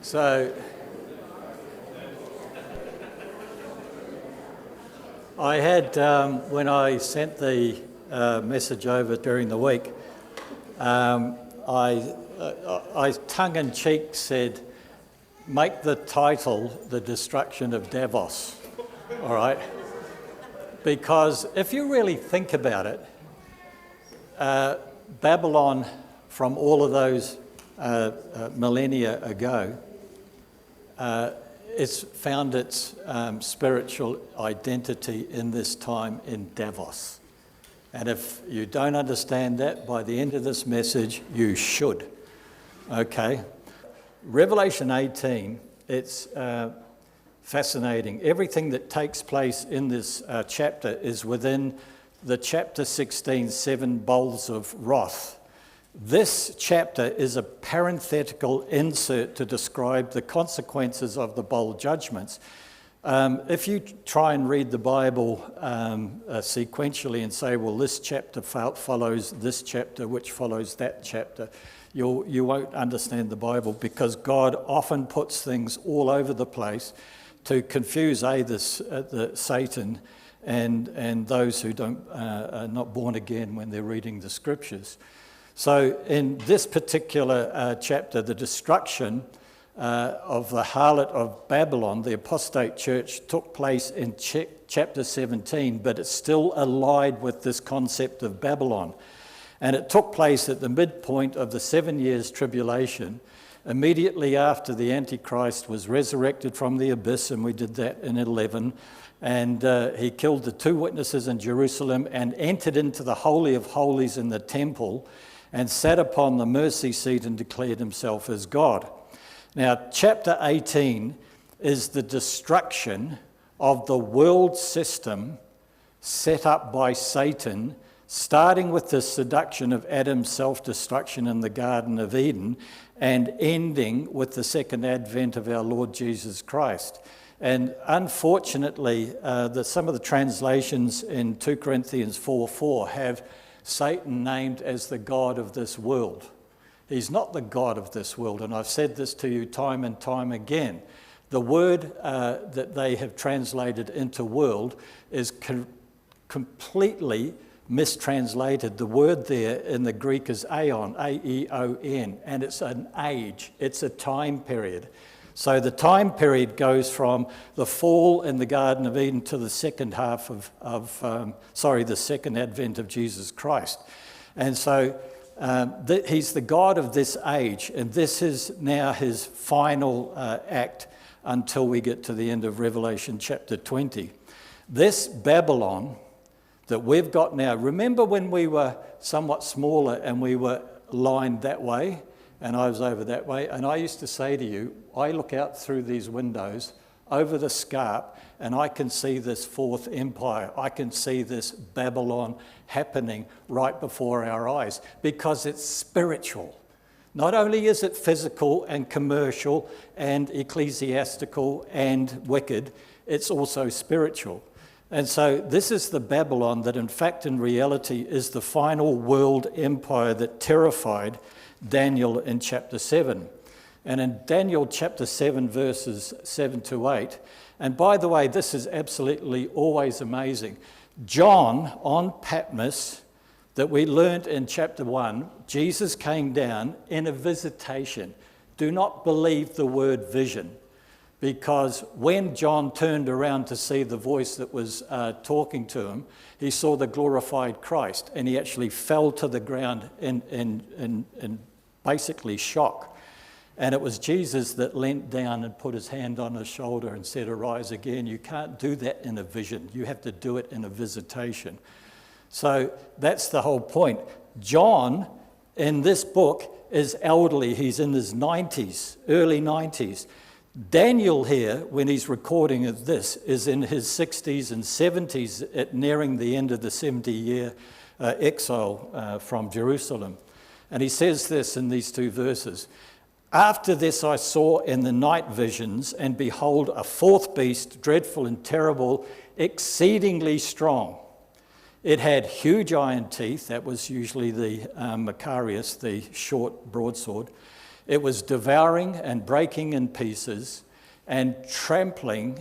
So I had, when I sent the message over during the week, I tongue-in-cheek said, make the title The Destruction of Davos, all right? Because if you really think about it, Babylon, from all of those millennia ago, it's found its spiritual identity in this time in Davos. And if you don't understand that, by the end of this message, you should. Okay? Revelation 18, it's fascinating. Everything that takes place in this chapter is within the chapter 16, 7 bowls of wrath. This chapter is a parenthetical insert to describe the consequences of the bowl judgments. If you try and read the Bible sequentially and say, well, this chapter follows this chapter, which follows that chapter, you won't understand the Bible, because God often puts things all over the place to confuse the Satan and those who are not born again when they're reading the scriptures. So in this particular chapter, the destruction of the harlot of Babylon, the apostate church, took place in chapter 17, but it's still allied with this concept of Babylon. And it took place at the midpoint of the 7 years tribulation, immediately after the Antichrist was resurrected from the abyss, and we did that in 11. And he killed the 2 witnesses in Jerusalem and entered into the Holy of Holies in the temple and sat upon the mercy seat and declared himself as God. Now, chapter 18 is the destruction of the world system set up by Satan, starting with the seduction of Adam's self-destruction in the Garden of Eden and ending with the second advent of our Lord Jesus Christ. And unfortunately, some of the translations in 2 Corinthians 4:4 have Satan named as the god of this world. He's not the god of this world, and I've said this to you time and time again. The word that they have translated into world is completely mistranslated. The word there in the Greek is aeon, A-E-O-N, and it's an age, it's a time period. So the time period goes from the fall in the Garden of Eden to the second half the second advent of Jesus Christ. And so he's the God of this age, and this is now his final act until we get to the end of Revelation chapter 20. This Babylon that we've got now, remember when we were somewhat smaller and we were lined that way? And I was over that way, and I used to say to you, I look out through these windows over the scarp and I can see this fourth empire. I can see this Babylon happening right before our eyes, because it's spiritual. Not only is it physical and commercial and ecclesiastical and wicked, it's also spiritual. And so this is the Babylon that in fact, in reality, is the final world empire that terrified Daniel in chapter 7. And in Daniel chapter 7, verses 7 to 8, and by the way, this is absolutely always amazing. John on Patmos, that we learned in chapter 1, Jesus came down in a visitation. Do not believe the word vision, because when John turned around to see the voice that was talking to him, he saw the glorified Christ, and he actually fell to the ground in basically shock. And it was Jesus that leant down and put his hand on his shoulder and said, arise again. You can't do that in a vision. You have to do it in a visitation. So that's the whole point. John, in this book, is elderly. He's in his 90s, early 90s. Daniel here, when he's recording of this, is in his 60s and 70s, at nearing the end of the 70-year exile from Jerusalem. And he says this in these 2 verses. After this I saw in the night visions, and behold, a fourth beast, dreadful and terrible, exceedingly strong. It had huge iron teeth. That was usually the Macarius, the short broadsword. It was devouring and breaking in pieces and trampling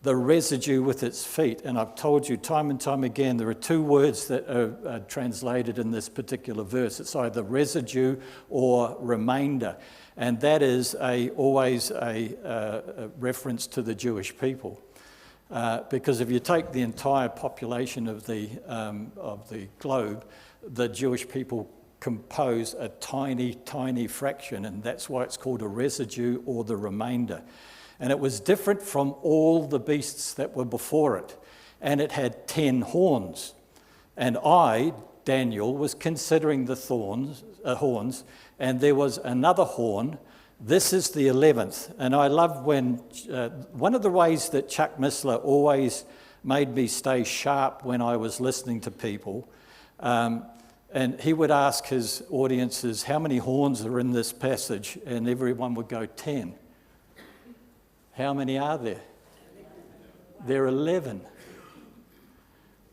the residue with its feet. And I've told you time and time again, there are two words that are translated in this particular verse. It's either residue or remainder. And that is always a reference to the Jewish people. Because if you take the entire population of the globe, the Jewish people compose a tiny, tiny fraction, and that's why it's called a residue or the remainder. And it was different from all the beasts that were before it, and it had 10 horns. And I, Daniel, was considering the horns, and there was another horn. This is the 11th, and I love when, one of the ways that Chuck Missler always made me stay sharp when I was listening to people, and he would ask his audiences, how many horns are in this passage? And everyone would go, 10. How many are there? There are 11.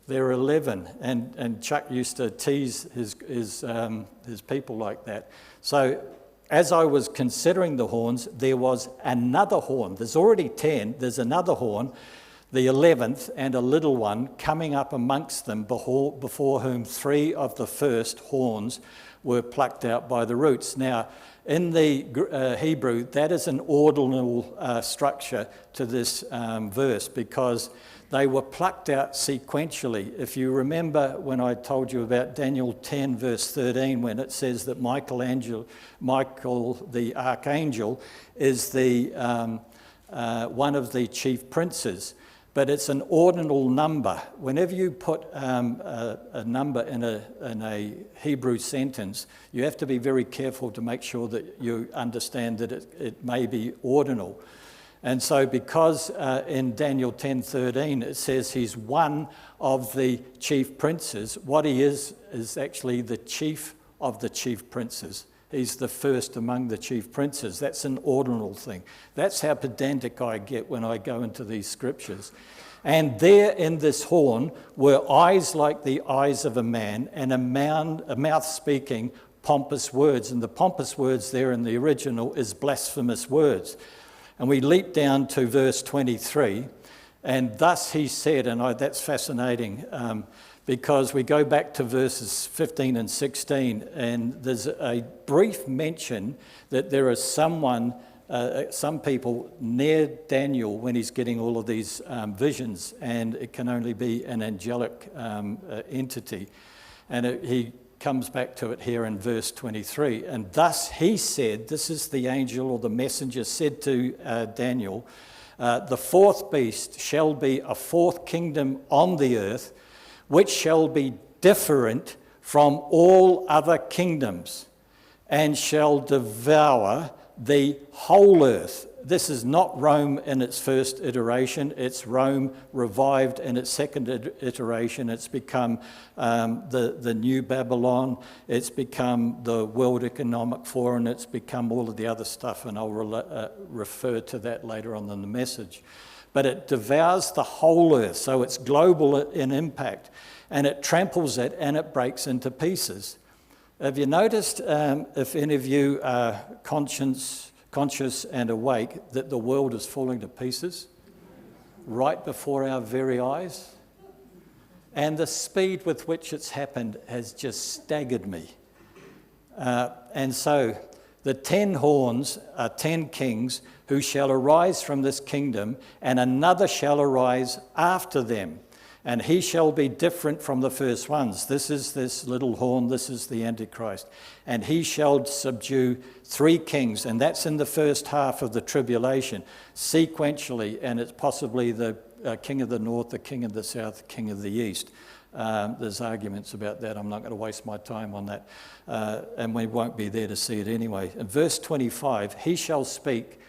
There are 11. And Chuck used to tease his people like that. So as I was considering the horns, there was another horn. There's already 10. There's another horn, the 11th, and a little one coming up amongst them, before whom 3 of the first horns were plucked out by the roots. Now, in the Hebrew, that is an ordinal structure to this verse, because they were plucked out sequentially. If you remember when I told you about Daniel 10 verse 13, when it says that Michael the archangel is the one of the chief princes, but it's an ordinal number. Whenever you put a number in a Hebrew sentence, you have to be very careful to make sure that you understand that it may be ordinal. And so because in Daniel 10:13 it says he's one of the chief princes, what he is actually the chief of the chief princes. He's the first among the chief princes. That's an ordinal thing. That's how pedantic I get when I go into these scriptures. And there in this horn were eyes like the eyes of a man, and a mouth speaking pompous words. And the pompous words there in the original is blasphemous words. And we leap down to verse 23, and thus he said, and that's fascinating, because we go back to verses 15 and 16, and there's a brief mention that there is some people near Daniel when he's getting all of these visions, and it can only be an angelic entity. And he comes back to it here in verse 23. And thus he said, this is the angel or the messenger said to Daniel, the fourth beast shall be a fourth kingdom on the earth, which shall be different from all other kingdoms, and shall devour the whole earth. This is not Rome in its first iteration. It's Rome revived in its second iteration. It's become the new Babylon. It's become the World Economic Forum. It's become all of the other stuff, and I'll refer to that later on in the message. But it devours the whole earth, so it's global in impact, and it tramples it and it breaks into pieces. Have you noticed, if any of you are conscious and awake, that the world is falling to pieces right before our very eyes? And the speed with which it's happened has just staggered me. And so the 10 horns are 10 kings who shall arise from this kingdom, and another shall arise after them. And he shall be different from the first ones. This is this little horn, this is the Antichrist. And he shall subdue 3 kings, and that's in the first half of the tribulation, sequentially, and it's possibly the king of the north, the king of the south, the king of the east. There's arguments about that. I'm not going to waste my time on that. And we won't be there to see it anyway. In verse 25, he shall speak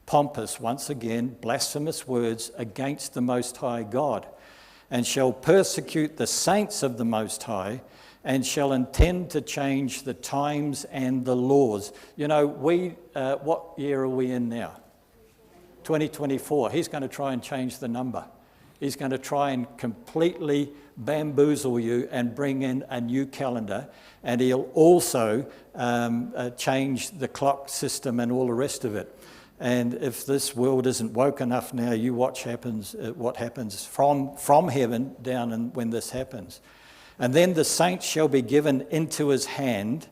pompous, once again, blasphemous words against the Most High God, and shall persecute the saints of the Most High, and shall intend to change the times and the laws. You know, what year are we in now? 2024. He's going to try and change the number. He's going to try and completely bamboozle you and bring in a new calendar, and he'll also change the clock system and all the rest of it. And if this world isn't woke enough now, you watch what happens from heaven down and when this happens. And then the saints shall be given into his hand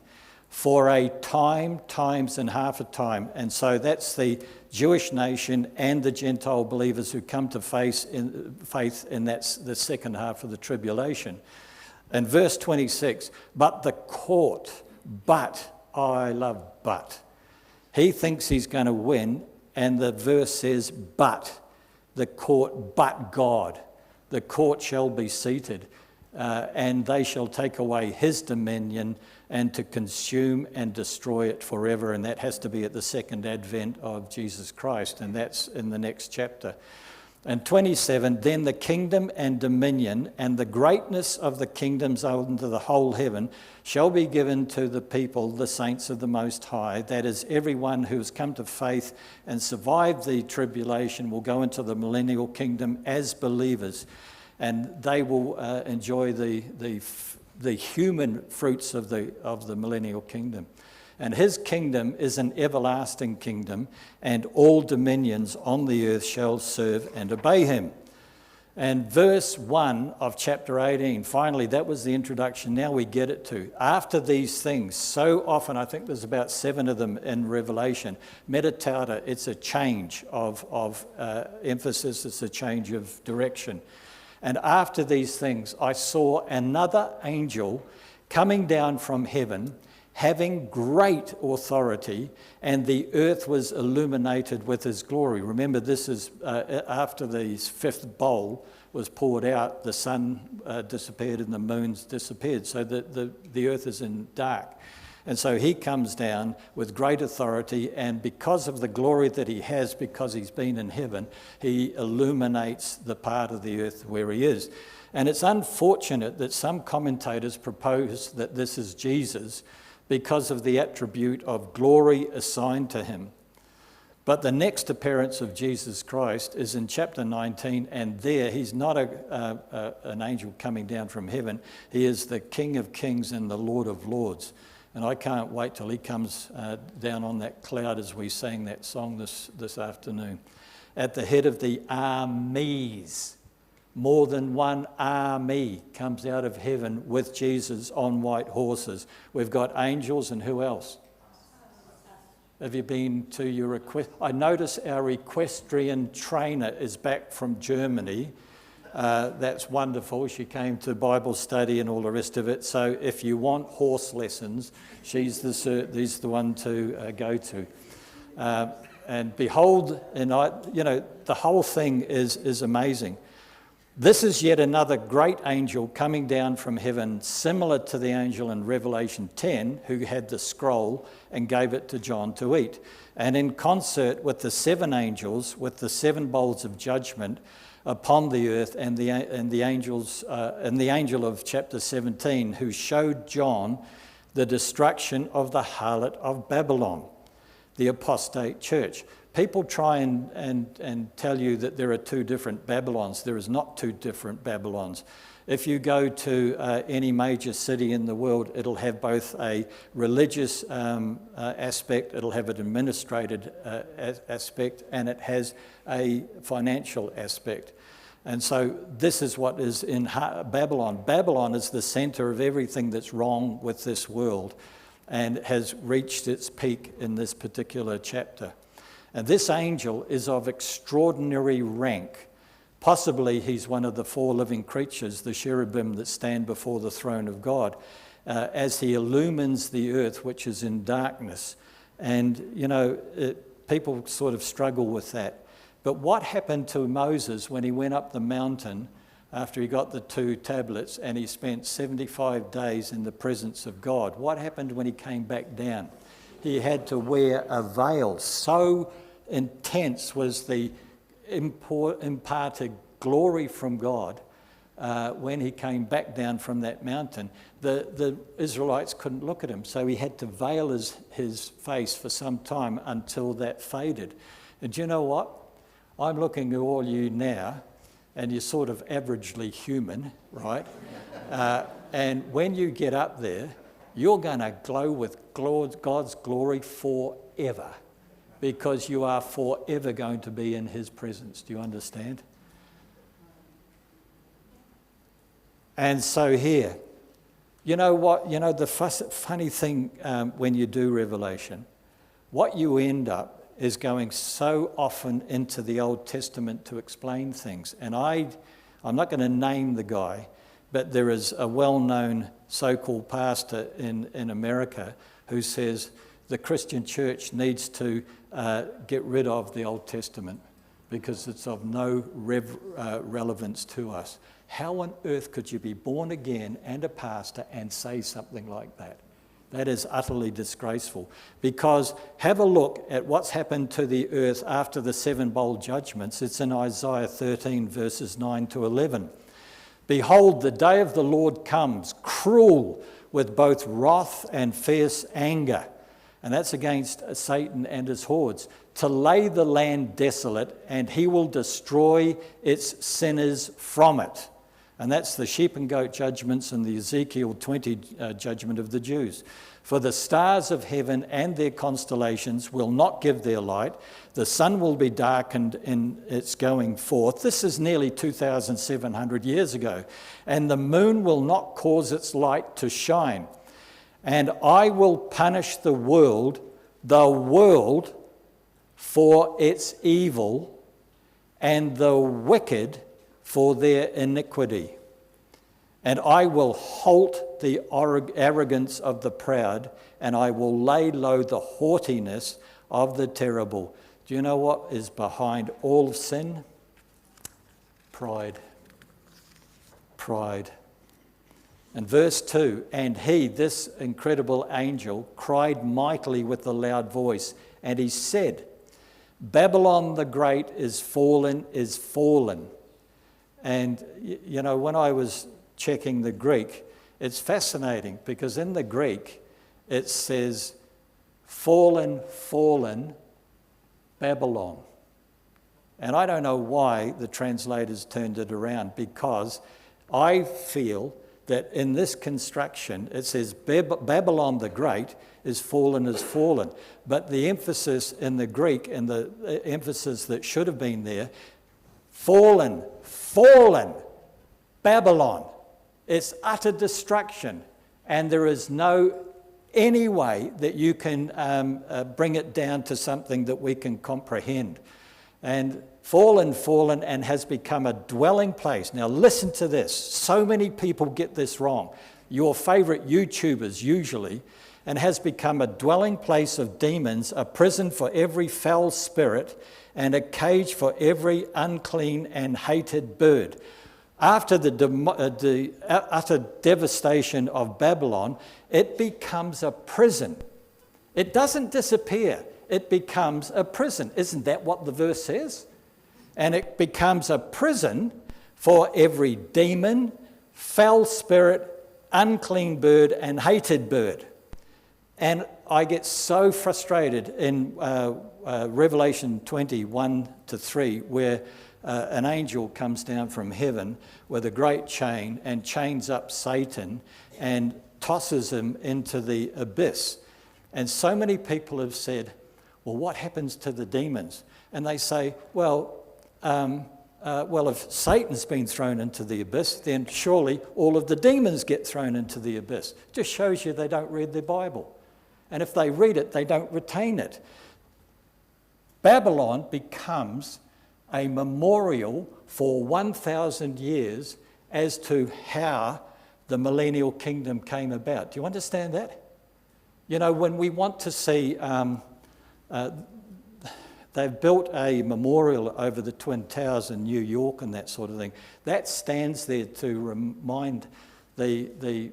for a time, times, and half a time. And so that's the Jewish nation and the Gentile believers who come to faith, and that's the second half of the tribulation. And verse 26, but the court, I love but. He thinks he's going to win, and the verse says, but the court, but God. The court shall be seated, and they shall take away his dominion and to consume and destroy it forever. And that has to be at the second advent of Jesus Christ, and that's in the next chapter. And 27, then the kingdom and dominion and the greatness of the kingdoms under the whole heaven shall be given to the people, the saints of the Most High. That is, everyone who has come to faith and survived the tribulation will go into the millennial kingdom as believers, and they will enjoy the human fruits of the millennial kingdom. And his kingdom is an everlasting kingdom, and all dominions on the earth shall serve and obey him. And verse 1 of chapter 18, finally, that was the introduction. Now we get it to. After these things, so often, I think there's about 7 of them in Revelation, meditate, it's a change of emphasis, it's a change of direction. And after these things, I saw another angel coming down from heaven, having great authority, and the earth was illuminated with his glory. Remember, this is after the 5th bowl was poured out, the sun disappeared and the moons disappeared, so the earth is in dark. And so he comes down with great authority, and because of the glory that he has, because he's been in heaven, he illuminates the part of the earth where he is. And it's unfortunate that some commentators propose that this is Jesus, because of the attribute of glory assigned to him. But the next appearance of Jesus Christ is in chapter 19, and there he's not an angel coming down from heaven. He is the King of Kings and the Lord of Lords. And I can't wait till he comes down on that cloud as we sang that song this afternoon. At the head of the armies. More than one army comes out of heaven with Jesus on white horses. We've got angels, and who else? Have you been to your equestrian? I notice our equestrian trainer is back from Germany. That's wonderful. She came to Bible study and all the rest of it. So if you want horse lessons, she's the one to go to. And behold, the whole thing is amazing. This is yet another great angel coming down from heaven, similar to the angel in Revelation 10, who had the scroll and gave it to John to eat. And in concert with the 7 angels, with the 7 bowls of judgment upon the earth, and the angel of chapter 17, who showed John the destruction of the harlot of Babylon, the apostate church. People try and tell you that there are 2 different Babylons. There is not 2 different Babylons. If you go to any major city in the world, it'll have both a religious aspect, it'll have an administrative aspect, and it has a financial aspect. And so this is what is in Babylon. Babylon is the center of everything that's wrong with this world, and has reached its peak in this particular chapter. And this angel is of extraordinary rank. Possibly he's one of the 4 living creatures, the cherubim that stand before the throne of God, as he illumines the earth, which is in darkness. And, people sort of struggle with that. But what happened to Moses when he went up the mountain after he got the 2 tablets and he spent 75 days in the presence of God? What happened when he came back down? He had to wear a veil. So intense was the imparted glory from God when he came back down from that mountain. The Israelites couldn't look at him, so he had to veil his face for some time until that faded. And do you know what? I'm looking at all you now, and you're sort of averagely human, right? And when you get up there, you're going to glow with God's glory forever, because you are forever going to be in his presence. Do you understand? And so here, you know what? You know, the funny thing when you do Revelation, what you end up is going so often into the Old Testament to explain things. And I'm not going to name the guy, but there is a well-known so-called pastor in America who says the Christian church needs to get rid of the Old Testament because it's of no relevance to us. How on earth could you be born again and a pastor and say something like that? That is utterly disgraceful. Because have a look at what's happened to the earth after the 7 bowl judgments. It's in Isaiah 13 verses 9 to 11. Behold, the day of the Lord comes, cruel with both wrath and fierce anger. And that's against Satan and his hordes, to lay the land desolate, and he will destroy its sinners from it. And that's the sheep and goat judgments and the Ezekiel 20 judgment of the Jews. For the stars of heaven and their constellations will not give their light. The sun will be darkened in its going forth. This is nearly 2,700 years ago. And the moon will not cause its light to shine. And I will punish the world for its evil, and the wicked for their iniquity. And I will halt the arrogance of the proud, and I will lay low the haughtiness of the terrible. Do you know what is behind all sin? Pride. Pride. And verse 2, and he, this incredible angel, cried mightily with a loud voice, and he said, Babylon the Great is fallen, is fallen. And, you know, when I was checking the Greek, it's fascinating because in the Greek it says, fallen, fallen, Babylon. And I don't know why the translators turned it around, because I feel that in this construction it says Babylon the Great is fallen. But the emphasis in the Greek, and the emphasis that should have been there, fallen, Babylon. It's utter destruction, and there is no any way that you can bring it down to something that we can comprehend. And fallen, and has become a dwelling place. Now listen to this. So many people get this wrong. Your favourite YouTubers usually. And has become a dwelling place of demons, a prison for every foul spirit, and a cage for every unclean and hated bird. After the utter devastation of Babylon, it becomes a prison. It doesn't disappear. It becomes a prison. Isn't that what the verse says? And it becomes a prison for every demon, foul spirit, unclean bird, and hated bird. And I get so frustrated in Revelation 21-3, where an angel comes down from heaven with a great chain and chains up Satan and tosses him into the abyss. And so many people have said, well, what happens to the demons? And they say, well, if Satan's been thrown into the abyss, then surely all of the demons get thrown into the abyss. Just shows you they don't read their Bible. And if they read it, they don't retain it. Babylon becomes a memorial for 1,000 years as to how the millennial kingdom came about. Do you understand that? You know, when we want to see, they've built a memorial over the Twin Towers in New York and that sort of thing. That stands there to remind the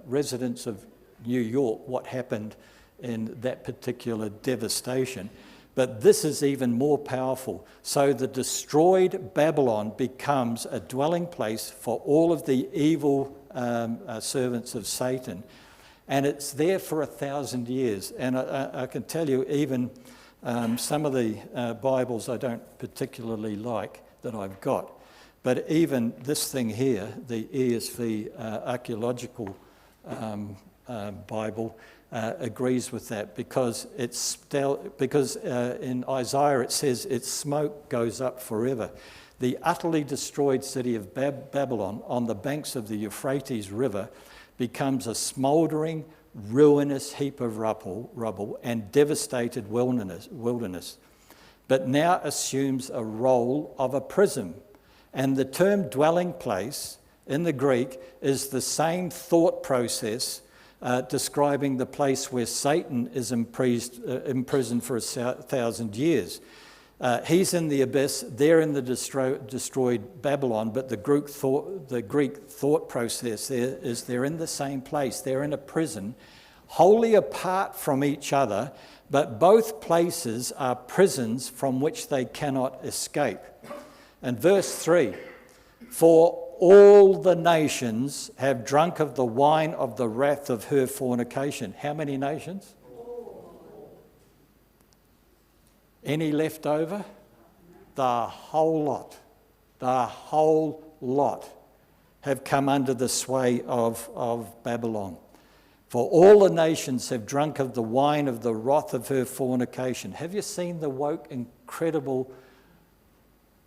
residents of New York what happened in that particular devastation. But this is even more powerful. So the destroyed Babylon becomes a dwelling place for all of the evil servants of Satan. And it's there for 1,000 years. And I can tell you, even some of the Bibles I don't particularly like that I've got. But even this thing here, the ESV archaeological Bible, agrees with that, because in Isaiah it says its smoke goes up forever. The utterly destroyed city of Babylon on the banks of the Euphrates River becomes a smouldering, ruinous heap of rubble and devastated wilderness, but now assumes a role of a prison. And the term dwelling place in the Greek is the same thought process describing the place where Satan is imprisoned for 1,000 years. He's in the abyss, they're in the destroyed Babylon, but the Greek thought process there is they're in the same place, they're in a prison, wholly apart from each other, but both places are prisons from which they cannot escape. And verse 3, for all the nations have drunk of the wine of the wrath of her fornication. How many nations? Any left over? The whole lot. The whole lot have come under the sway of Babylon. For all the nations have drunk of the wine of the wrath of her fornication. Have you seen the woke, incredible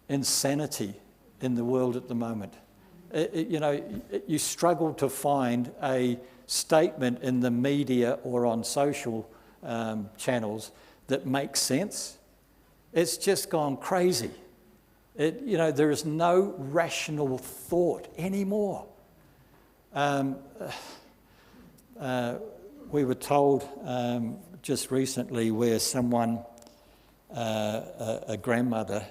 insanity in the world at the moment? You struggle to find a statement in the media or on social channels that makes sense. It's just gone crazy. There is no rational thought anymore. We were told just recently where someone, a grandmother,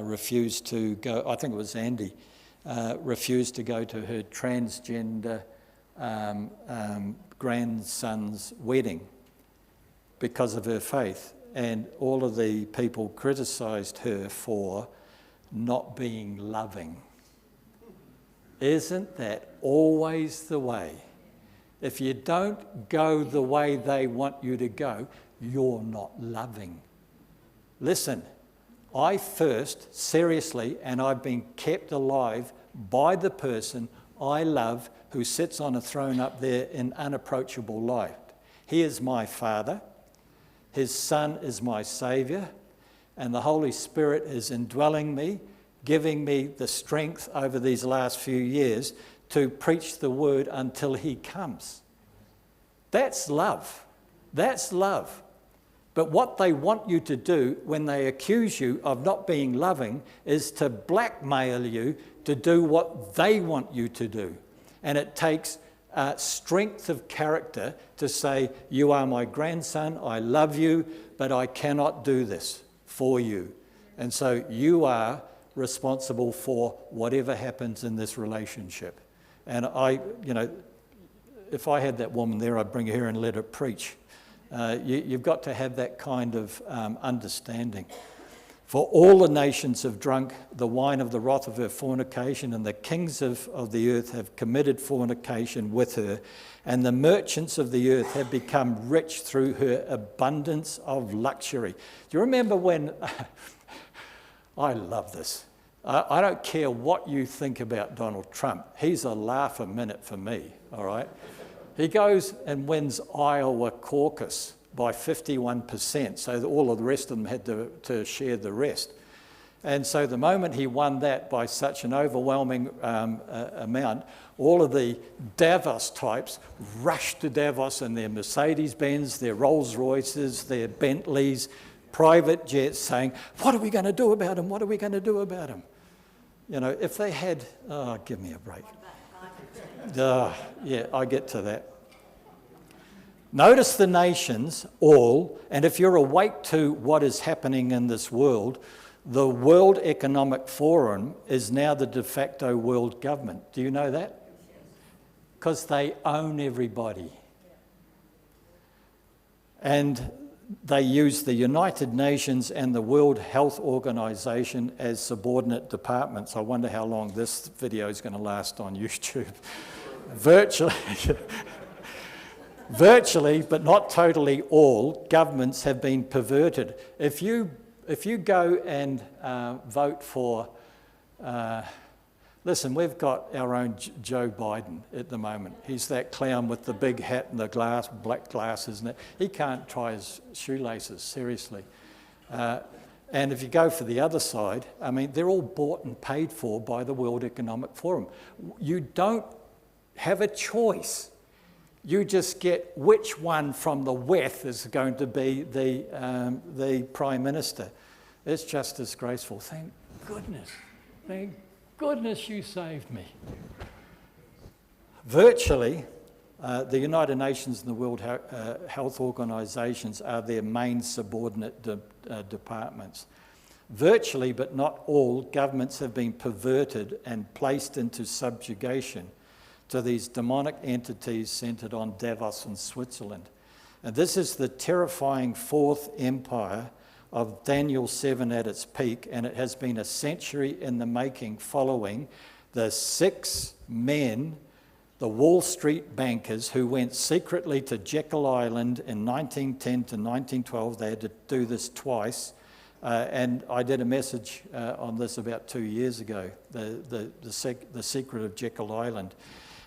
refused to go, I think it was Andy, refused to go to her transgender grandson's wedding because of her faith. And all of the people criticised her for not being loving. Isn't that always the way? If you don't go the way they want you to go, you're not loving. Listen, I first, seriously, and I've been kept alive by the person I love who sits on a throne up there in unapproachable light. He is my Father. His Son is my Saviour, and the Holy Spirit is indwelling me, giving me the strength over these last few years to preach the word until he comes. That's love. That's love. But what they want you to do when they accuse you of not being loving is to blackmail you to do what they want you to do. And it takes strength of character to say, you are my grandson, I love you, but I cannot do this for you. And so you are responsible for whatever happens in this relationship. And if I had that woman there, I'd bring her here and let her preach. You've got to have that kind of understanding. For all the nations have drunk the wine of the wrath of her fornication, and the kings of the earth have committed fornication with her, and the merchants of the earth have become rich through her abundance of luxury. Do you remember when... I love this. I don't care what you think about Donald Trump. He's a laugh a minute for me, all right? He goes and wins Iowa caucus by 51%, so that all of the rest of them had to share the rest. And so the moment he won that by such an overwhelming amount, all of the Davos types rushed to Davos in their Mercedes-Benz, their Rolls-Royces, their Bentleys, private jets, saying, what are we going to do about him? What are we going to do about him? If they had... Oh, give me a break. Yeah, I get to that. Notice the nations all, and if you're awake to what is happening in this world, the World Economic Forum is now the de facto world government. Do you know that? Because they own everybody. And they use the United Nations and the World Health Organization as subordinate departments. I wonder how long this video is going to last on YouTube. Virtually, but not totally all, governments have been perverted. If you go and vote for Listen, we've got our own Joe Biden at the moment. He's that clown with the big hat and the black glasses, and he can't tie his shoelaces, seriously. And if you go for the other side, I mean, they're all bought and paid for by the World Economic Forum. You don't have a choice. You just get which one from the West is going to be the Prime Minister. It's just disgraceful. Thank goodness. Thank goodness you saved me. Virtually, the United Nations and the World Health Organizations are their main subordinate departments. Virtually, but not all, governments have been perverted and placed into subjugation to these demonic entities centred on Davos in Switzerland. And this is the terrifying fourth empire of Daniel 7 at its peak, and it has been a century in the making following the 6 men, the Wall Street bankers who went secretly to Jekyll Island in 1910 to 1912. They had to do this twice, and I did a message on this about 2 years ago, the secret of Jekyll Island.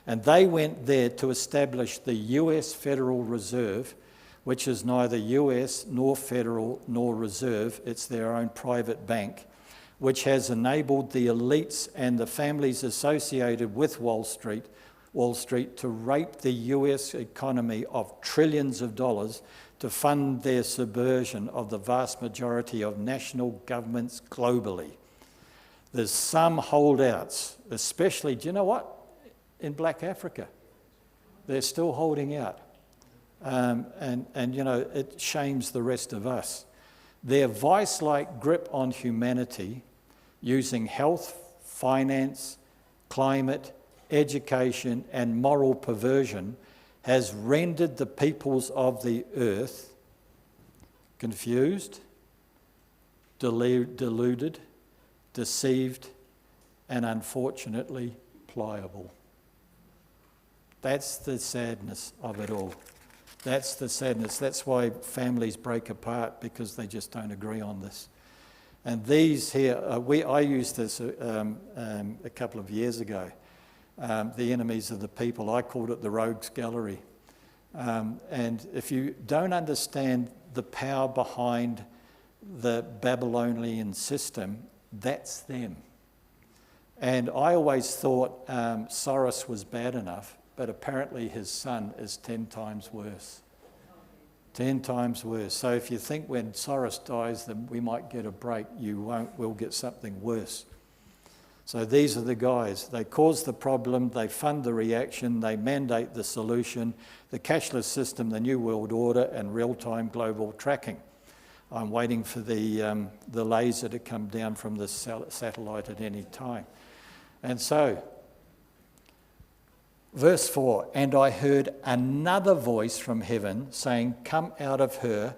And they went there to establish the US Federal Reserve, which is neither US nor federal nor reserve. It's their own private bank, which has enabled the elites and the families associated with Wall Street to rape the US economy of trillions of dollars to fund their subversion of the vast majority of national governments globally. There's some holdouts, especially, do you know what? In Black Africa. They're still holding out. And you know, it shames the rest of us. Their vice-like grip on humanity, using health, finance, climate, education, and moral perversion, has rendered the peoples of the earth confused, deluded, deceived, and unfortunately pliable. That's the sadness of it all. That's the sadness. That's why families break apart, because they just don't agree on this. And these here, I used this a couple of years ago, the enemies of the people. I called it the rogues gallery. And if you don't understand the power behind the Babylonian system, that's them. And I always thought Soros was bad enough, but apparently his son is 10 times worse. 10 times worse. So if you think when Soros dies that we might get a break, you won't. We'll get something worse. So these are the guys. They cause the problem, they fund the reaction, they mandate the solution, the cashless system, the New World Order, and real-time global tracking. I'm waiting for the laser to come down from the satellite at any time. And so, verse 4, and I heard another voice from heaven saying, come out of her,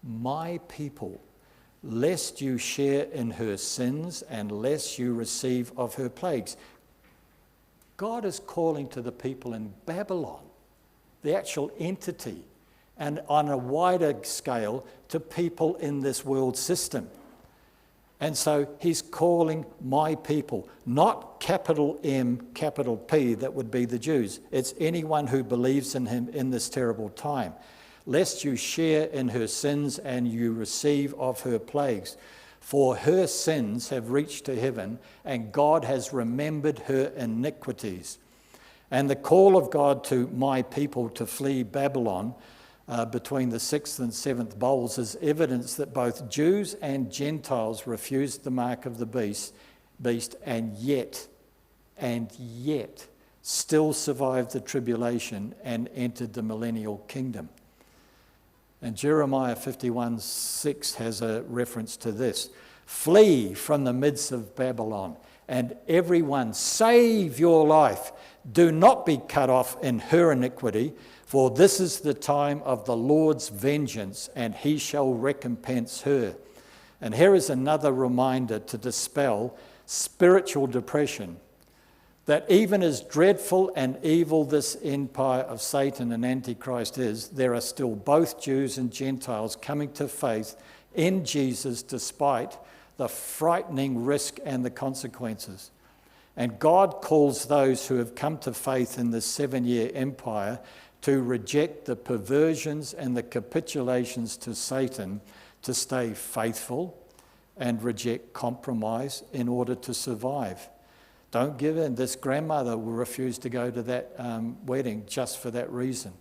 my people, lest you share in her sins and lest you receive of her plagues. God is calling to the people in Babylon, the actual entity, and on a wider scale to people in this world system. And so he's calling my people, not capital M, capital P, that would be the Jews. It's anyone who believes in him in this terrible time. Lest you share in her sins and you receive of her plagues. For her sins have reached to heaven, and God has remembered her iniquities. And the call of God to my people to flee Babylon between the 6th and 7th bowls is evidence that both Jews and Gentiles refused the mark of the beast and yet still survived the tribulation and entered the millennial kingdom. And Jeremiah 51:6 has a reference to this. Flee from the midst of Babylon, and everyone save your life. Do not be cut off in her iniquity, for this is the time of the Lord's vengeance, and he shall recompense her. And here is another reminder to dispel spiritual depression, that even as dreadful and evil this empire of Satan and Antichrist is, there are still both Jews and Gentiles coming to faith in Jesus despite the frightening risk and the consequences. And God calls those who have come to faith in this 7-year empire to reject the perversions and the capitulations to Satan, to stay faithful and reject compromise in order to survive. Don't give in. This grandmother will refuse to go to that wedding just for that reason.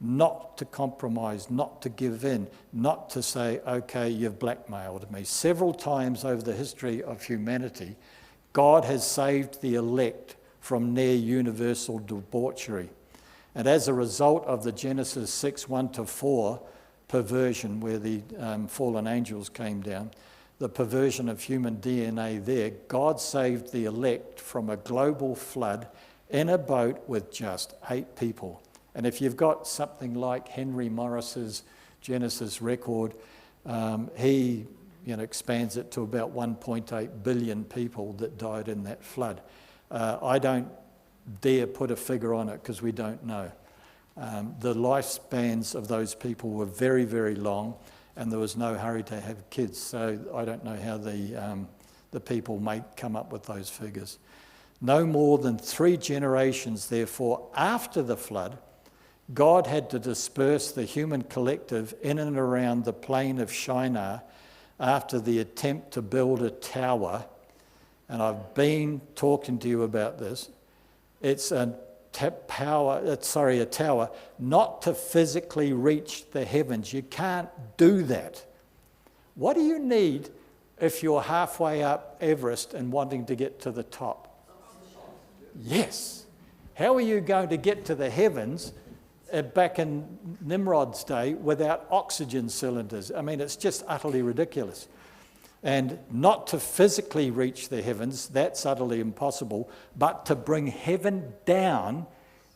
Not to compromise, not to give in, not to say, okay, you've blackmailed me. Several times over the history of humanity, God has saved the elect from near universal debauchery. And as a result of the Genesis 6:1-4 perversion, where the fallen angels came down, the perversion of human DNA there, God saved the elect from a global flood in a boat with just 8 people. And if you've got something like Henry Morris's Genesis record, he expands it to about 1.8 billion people that died in that flood. I don't dare put a figure on it because we don't know. The lifespans of those people were very, very long, and there was no hurry to have kids. So I don't know how the people may come up with those figures. No more than 3 generations, therefore, after the flood, God had to disperse the human collective in and around the plain of Shinar after the attempt to build a tower. And I've been talking to you about this. It's a tower not to physically reach the heavens. You can't do that. What do you need if you're halfway up Everest and wanting to get to the top? Yes. How are you going to get to the heavens back in Nimrod's day without oxygen cylinders? I mean, it's just utterly ridiculous. And not to physically reach the heavens, that's utterly impossible, but to bring heaven down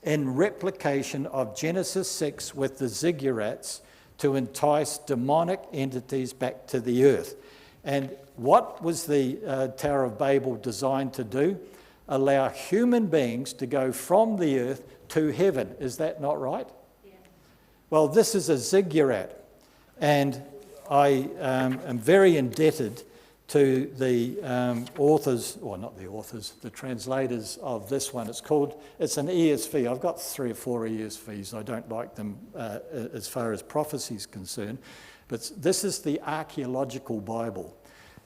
in replication of Genesis 6 with the ziggurats to entice demonic entities back to the earth. And what was the Tower of Babel designed to do? Allow human beings to go from the earth to heaven. Is that not right? Yeah. Well, this is a ziggurat, and I am very indebted to the authors, or not the authors, the translators of this one. It's an ESV. I've got 3 or 4 ESVs. I don't like them as far as prophecy is concerned, but this is the archaeological Bible.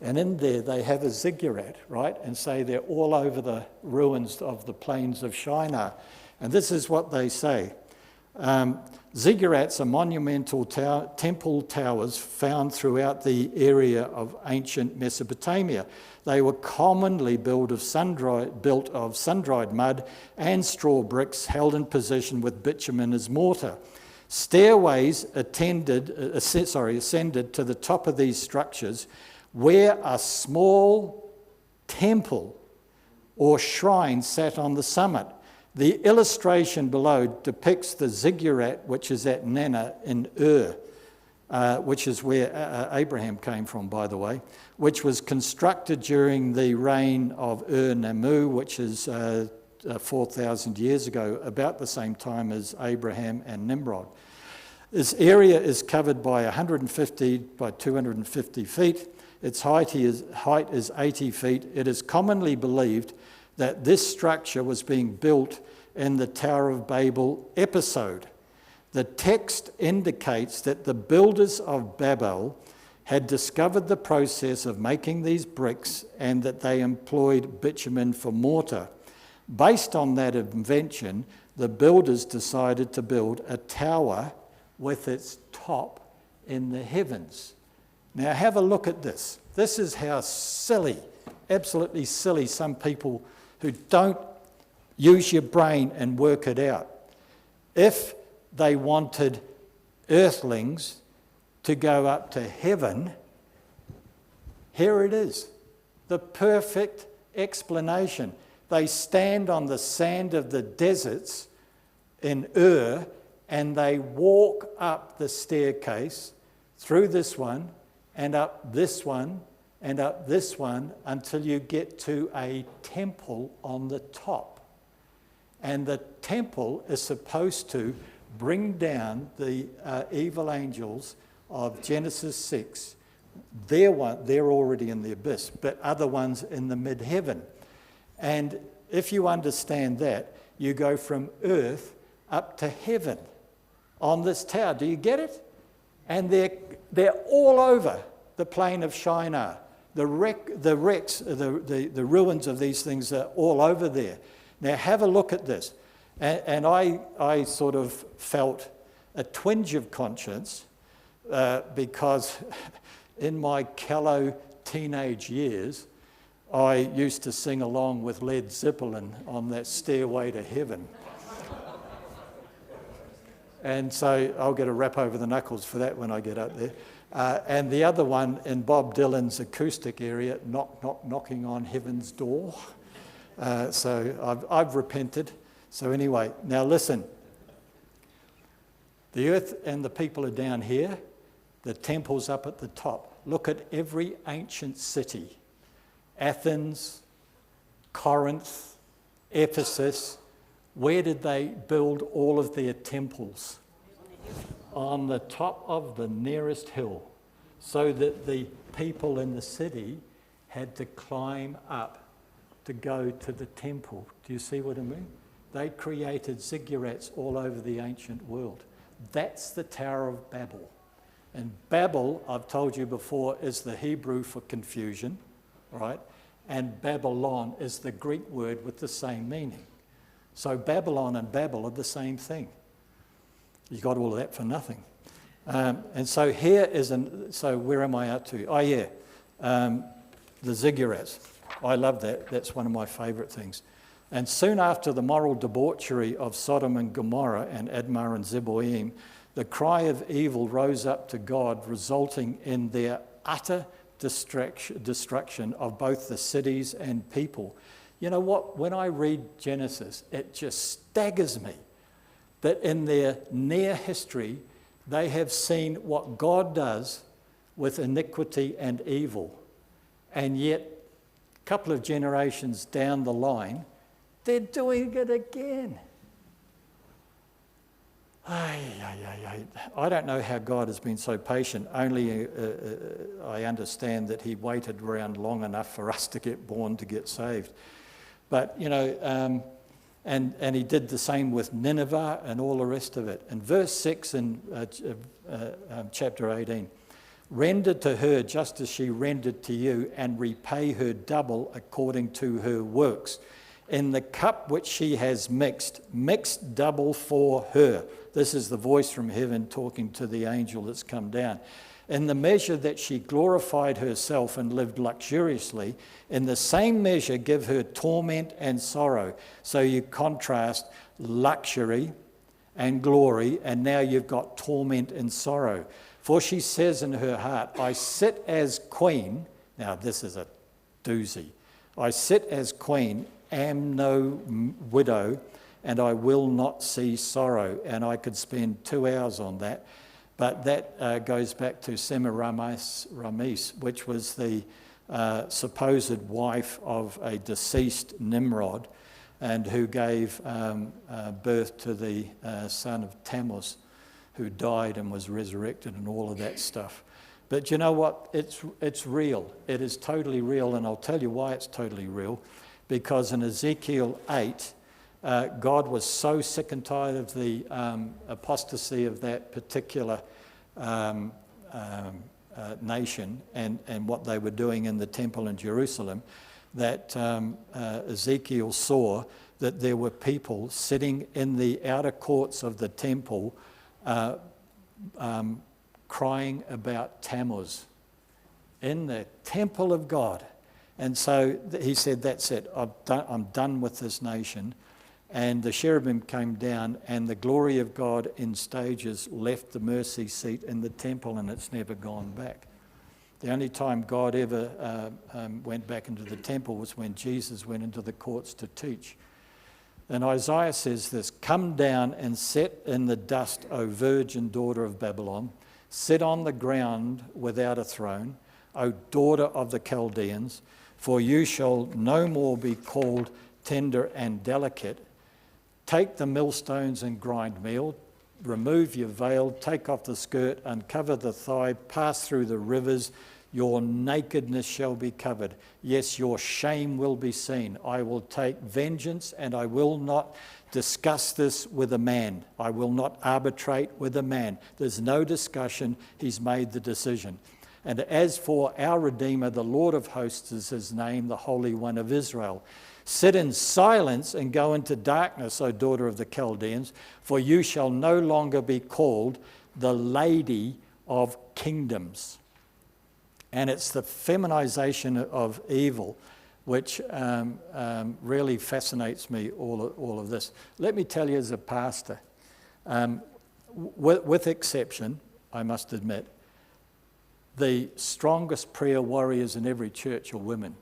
And in there they have a ziggurat, right, and say they're all over the ruins of the plains of Shinar. And this is what they say. Ziggurats are monumental temple towers found throughout the area of ancient Mesopotamia. They were commonly built of sun-dried mud and straw bricks held in position with bitumen as mortar. Stairways ascended to the top of these structures, where a small temple or shrine sat on the summit. The illustration below depicts the ziggurat, which is at Nana in Ur, which is where Abraham came from, by the way, which was constructed during the reign of Ur-Nammu, which is 4,000 years ago, about the same time as Abraham and Nimrod. This area is covered by 150 by 250 feet. Its height is 80 feet. It is commonly believed that this structure was being built in the Tower of Babel episode. The text indicates that the builders of Babel had discovered the process of making these bricks and that they employed bitumen for mortar. Based on that invention, the builders decided to build a tower with its top in the heavens. Now have a look at this. This is how silly, absolutely silly, some people who don't use your brain and work it out. If they wanted earthlings to go up to heaven, here it is, the perfect explanation. They stand on the sand of the deserts in Ur and they walk up the staircase through this one and up this one and up this one until you get to a temple on the top. And the temple is supposed to bring down the evil angels of Genesis 6. They're already in the abyss, but other ones in the mid-heaven. And if you understand that, you go from earth up to heaven on this tower. Do you get it? And they're all over the plain of Shinar. The ruins of these things are all over there. Now have a look at this. And I sort of felt a twinge of conscience because in my callow teenage years, I used to sing along with Led Zeppelin on that Stairway to Heaven. And so I'll get a rap over the knuckles for that when I get up there. And the other one in Bob Dylan's acoustic area, Knock, Knock, Knocking on Heaven's Door. So I've repented. So anyway, now listen. The earth and the people are down here. The temple's up at the top. Look at every ancient city. Athens, Corinth, Ephesus. Where did they build all of their temples? On the top of the nearest hill, so that the people in the city had to climb up to go to the temple. Do you see what I mean? They created ziggurats all over the ancient world. That's the Tower of Babel. And Babel, I've told you before, is the Hebrew for confusion, right? And Babylon is the Greek word with the same meaning. So Babylon and Babel are the same thing. You got all of that for nothing. And so here is so where am I up to? Oh yeah, the ziggurats. I love that. That's one of my favourite things. And soon after the moral debauchery of Sodom and Gomorrah and Admah and Zeboim, the cry of evil rose up to God, resulting in their utter destruction of both the cities and people. You know what? When I read Genesis, it just staggers me that in their near history, they have seen what God does with iniquity and evil. And yet, a couple of generations down the line, they're doing it again. I don't know how God has been so patient. Only I understand that he waited around long enough for us to get born to get saved. But, you know, and he did the same with Nineveh and all the rest of it. And verse 6 in chapter 18, render to her just as she rendered to you, and repay her double according to her works. In the cup which she has mixed double for her. This is the voice from heaven talking to the angel that's come down. In the measure that she glorified herself and lived luxuriously, in the same measure give her torment and sorrow. So you contrast luxury and glory, and now you've got torment and sorrow. For she says in her heart, I sit as queen. Now this is a doozy. I sit as queen, am no widow, and I will not see sorrow. And I could spend 2 hours on that. But that goes back to Semiramis, which was the supposed wife of a deceased Nimrod, and who gave birth to the son of Tammuz, who died and was resurrected and all of that stuff. But you know what? It's real. It is totally real, and I'll tell you why it's totally real. Because in Ezekiel 8, God was so sick and tired of the apostasy of that particular nation and what they were doing in the temple in Jerusalem, that Ezekiel saw that there were people sitting in the outer courts of the temple crying about Tammuz in the temple of God. And so he said, that's it, I'm done with this nation. And the cherubim came down, and the glory of God in stages left the mercy seat in the temple, and it's never gone back. The only time God ever went back into the temple was when Jesus went into the courts to teach. And Isaiah says this, come down and sit in the dust, O virgin daughter of Babylon. Sit on the ground without a throne, O daughter of the Chaldeans. For you shall no more be called tender and delicate. Take the millstones and grind meal. Remove your veil, take off the skirt, uncover the thigh, pass through the rivers, Your nakedness shall be covered. Yes, your shame will be seen. I will take vengeance, and I will not discuss this with a man. I will not arbitrate with a man. There's no discussion. He's made the decision. And as for our Redeemer, the Lord of hosts is his name, the Holy One of Israel. Sit in silence and go into darkness, O daughter of the Chaldeans, for you shall no longer be called the Lady of Kingdoms. And it's the feminization of evil which really fascinates me, all of this. Let me tell you as a pastor, with exception, I must admit, the strongest prayer warriors in every church are women.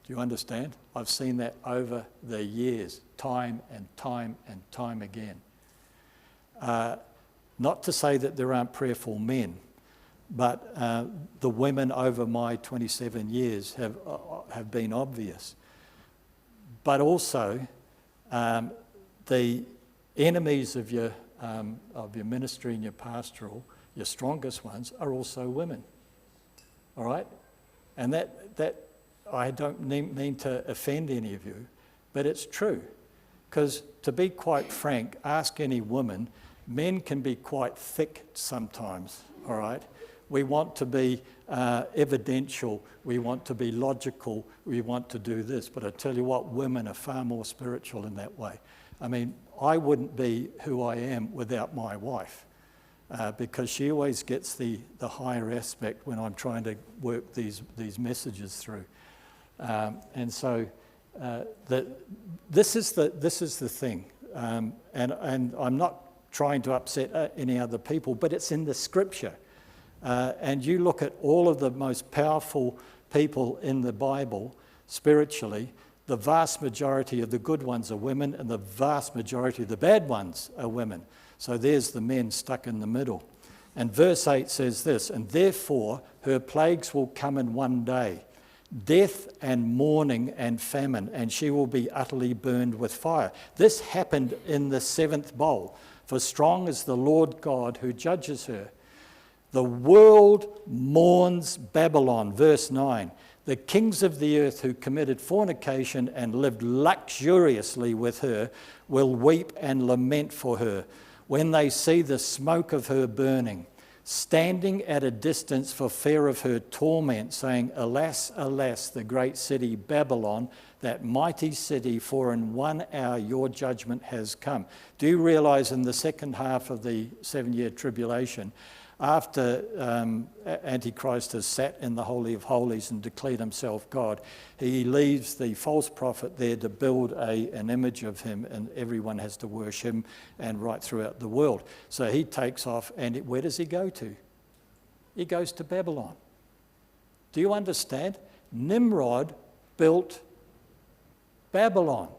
Do you understand? I've seen that over the years, time and time and time again. Not to say that there aren't prayerful men, but the women over my 27 years have been obvious. But also, the enemies of your ministry and your pastoral, your strongest ones, are also women. All right? And that I don't mean to offend any of you, but it's true. Because to be quite frank, ask any woman, men can be quite thick sometimes, all right? We want to be evidential, we want to be logical, we want to do this. But I tell you what, women are far more spiritual in that way. I mean, I wouldn't be who I am without my wife. Because she always gets the higher aspect when I'm trying to work these messages through, and so this is the thing, and I'm not trying to upset any other people, but it's in the Scripture, and you look at all of the most powerful people in the Bible spiritually. The vast majority of the good ones are women, and the vast majority of the bad ones are women. So there's the men stuck in the middle. And verse 8 says this, and therefore her plagues will come in one day, death and mourning and famine, and she will be utterly burned with fire. This happened in the seventh bowl, for strong is the Lord God who judges her. The world mourns Babylon, verse 9. The kings of the earth who committed fornication and lived luxuriously with her will weep and lament for her when they see the smoke of her burning, standing at a distance for fear of her torment, saying, Alas, alas, the great city Babylon, that mighty city, for in 1 hour your judgment has come. Do you realize in the second half of the 7-year tribulation, after Antichrist has sat in the Holy of Holies and declared himself God, he leaves the false prophet there to build an image of him, and everyone has to worship him, and right throughout the world. So he takes off, and where does he go to? He goes to Babylon. Do you understand? Nimrod built Babylon,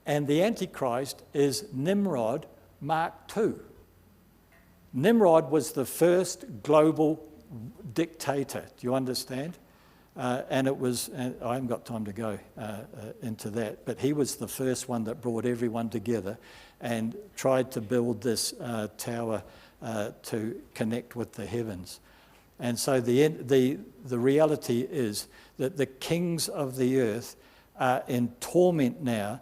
and the Antichrist is Nimrod Mark II. Nimrod was the first global dictator. Do you understand? And I haven't got time to go into that, but he was the first one that brought everyone together and tried to build this tower to connect with the heavens. And so the reality is that the kings of the earth are in torment now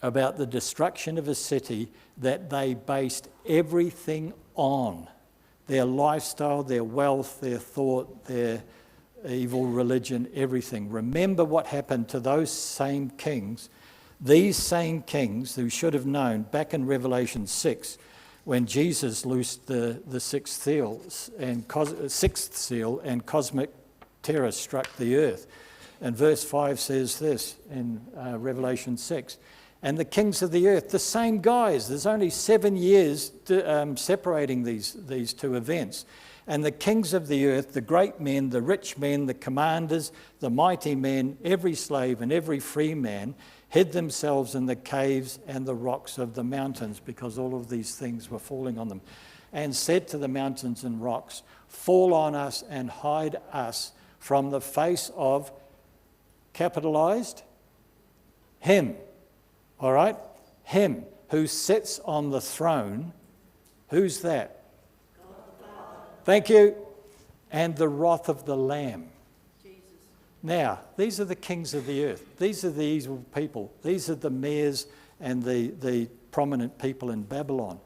about the destruction of a city that they based everything on. Their lifestyle, their wealth, their thought, their evil religion, everything. Remember what happened to those same kings, these same kings who should have known back in Revelation 6 when Jesus loosed the sixth seal and cosmic terror struck the earth. And verse 5 says this in Revelation 6, and the kings of the earth, the same guys. There's only 7 years separating these two events. And the kings of the earth, the great men, the rich men, the commanders, the mighty men, every slave and every free man, hid themselves in the caves and the rocks of the mountains, because all of these things were falling on them, and said to the mountains and rocks, fall on us and hide us from the face of, capitalized, him. All right? Him who sits on the throne. Who's that? God. Thank you. and the wrath of the Lamb. Now, these are the kings of the earth. These are the evil people. These are the mayors and the prominent people in Babylon.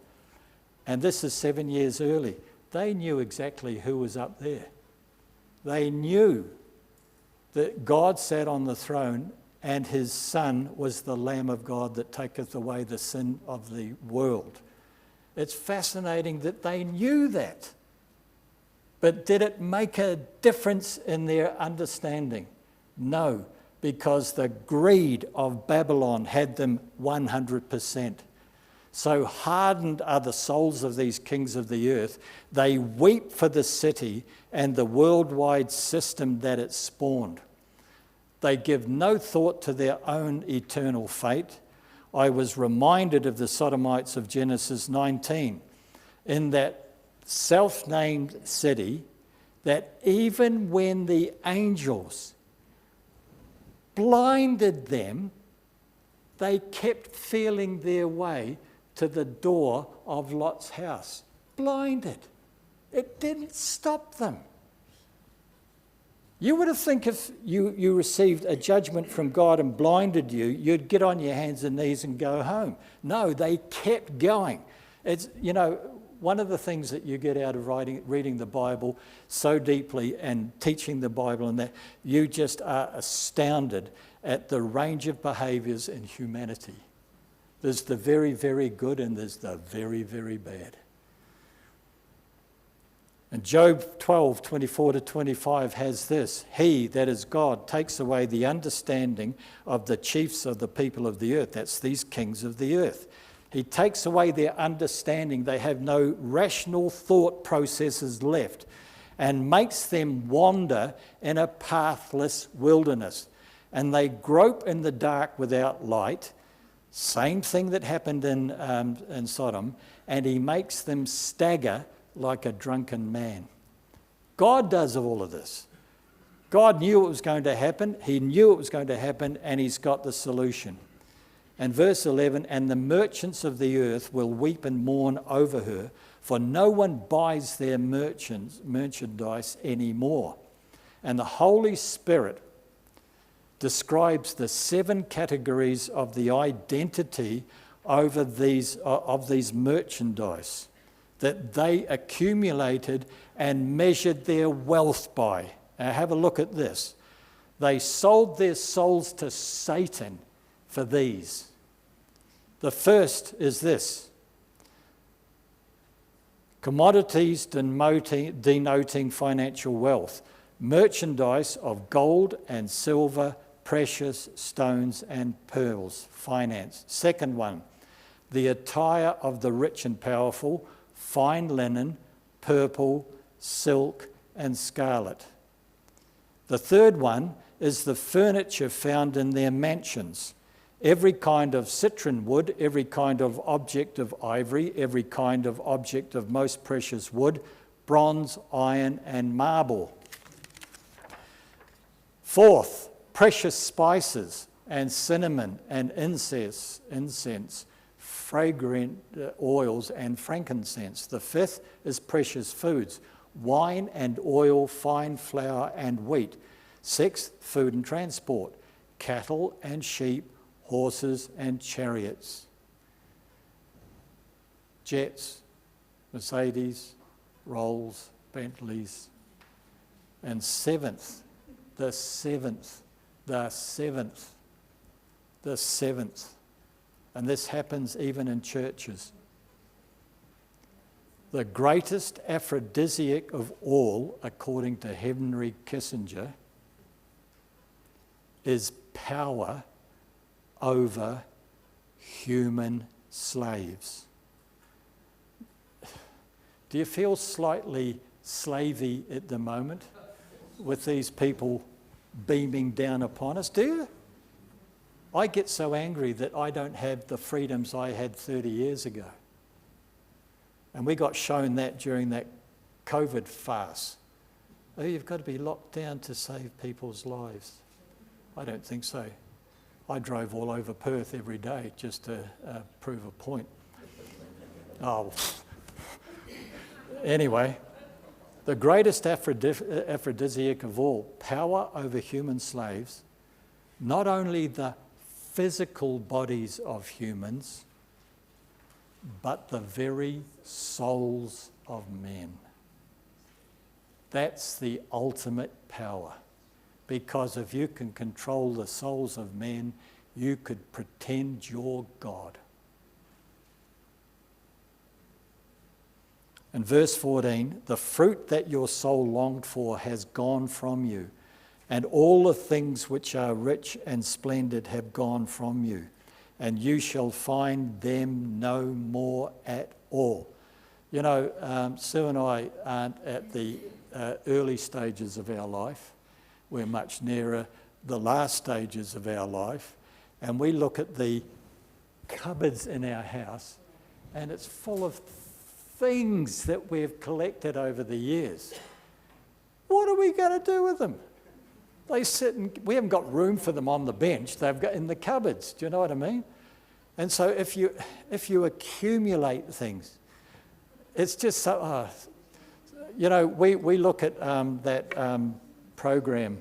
And this is 7 years early. They knew exactly who was up there. They knew that God sat on the throne and his Son was the Lamb of God that taketh away the sin of the world. It's fascinating that they knew that. But did it make a difference in their understanding? No, because the greed of Babylon had them 100%. So hardened are the souls of these kings of the earth. They weep for the city and the worldwide system that it spawned. They give no thought to their own eternal fate. I was reminded of the Sodomites of Genesis 19 in that self-named city, that even when the angels blinded them, they kept feeling their way to the door of Lot's house. Blinded. It didn't stop them. You would have think if you received a judgment from God and blinded you, you'd get on your hands and knees and go home. No, they kept going. It's, one of the things that you get out of reading the Bible so deeply and teaching the Bible, and that you just are astounded at the range of behaviours in humanity. There's the very, very good and there's the very, very bad. And Job 12, 24 to 25 has this: He, that is God, takes away the understanding of the chiefs of the people of the earth. That's these kings of the earth. He takes away their understanding. They have no rational thought processes left, and makes them wander in a pathless wilderness. And they grope in the dark without light. Same thing that happened in Sodom. And he makes them stagger like a drunken man. God does all of this. God knew it was going to happen. He knew it was going to happen, and he's got the solution. And verse 11, and the merchants of the earth will weep and mourn over her, for no one buys their merchandise anymore. And the Holy Spirit describes the 7 categories of the identity over of these merchandise that they accumulated and measured their wealth by. Now have a look at this. They sold their souls to Satan for these. The first is this: commodities denoting financial wealth, merchandise of gold and silver, precious stones and pearls, finance. Second one, the attire of the rich and powerful, fine linen, purple, silk and scarlet. The third one is the furniture found in their mansions. Every kind of citron wood, every kind of object of ivory, every kind of object of most precious wood, bronze, iron, and marble. Fourth, precious spices and cinnamon and incense, fragrant oils and frankincense. The fifth is precious foods, wine and oil, fine flour and wheat. Sixth, food and transport, cattle and sheep, horses and chariots, jets, Mercedes, Rolls, Bentleys. And seventh, the seventh, and this happens even in churches. The greatest aphrodisiac of all, according to Henry Kissinger, is power over human slaves. Do you feel slightly slavey at the moment with these people beaming down upon us? Do you? I get so angry that I don't have the freedoms I had 30 years ago. And we got shown that during that COVID farce. Oh, you've got to be locked down to save people's lives. I don't think so. I drove all over Perth every day just to prove a point. Oh, anyway, The greatest aphrodisiac of all, power over human slaves, not only the physical bodies of humans, but the very souls of men. That's the ultimate power. Because if you can control the souls of men, you could pretend you're God. In verse 14, the fruit that your soul longed for has gone from you, and all the things which are rich and splendid have gone from you, and you shall find them no more at all. You know, Sue and I aren't at the early stages of our life. We're much nearer the last stages of our life, and we look at the cupboards in our house, and it's full of things that we've collected over the years. What are we going to do with them? They sit and we haven't got room for them on the bench. They've got in the cupboards. Do you know what I mean? And so if you accumulate things, it's just so. You know, we look at that program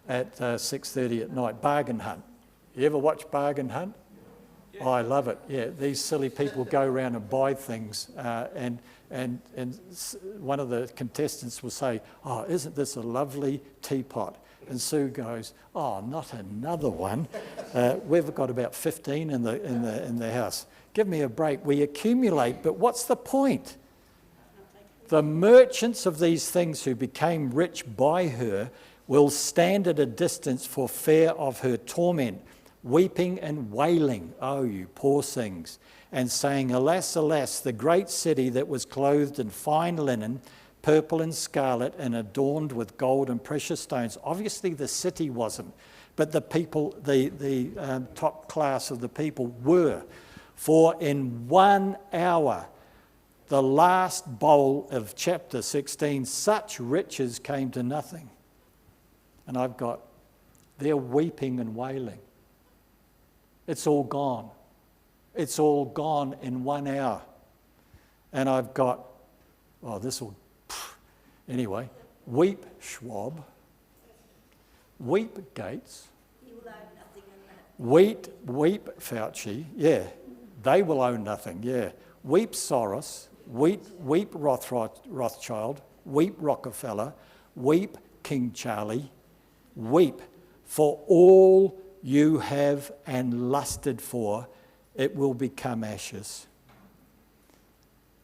at 6:30 at night, Bargain Hunt. You ever watch Bargain Hunt? Yeah. Oh, I love it. Yeah, these silly people go around and buy things, and one of the contestants will say, "Oh, isn't this a lovely teapot?" And Sue goes, "Oh, not another one. We've got about 15 in the house. Give me a break." We accumulate, but what's the point? The merchants of these things who became rich by her will stand at a distance for fear of her torment, weeping and wailing, "Oh, you poor things," and saying, "Alas, alas, the great city that was clothed in fine linen, purple and scarlet, and adorned with gold and precious stones." Obviously, the city wasn't, but the people, the top class of the people were. "For in 1 hour, the last bowl of chapter 16, such riches came to nothing." And I've got, they're weeping and wailing. It's all gone. It's all gone in 1 hour. And I've got, oh, this will, anyway, weep Schwab, weep Gates, weep Fauci, yeah, they will own nothing, yeah. Weep Soros, weep Rothschild, weep Rockefeller, weep King Charlie, weep, for all you have and lusted for, it will become ashes.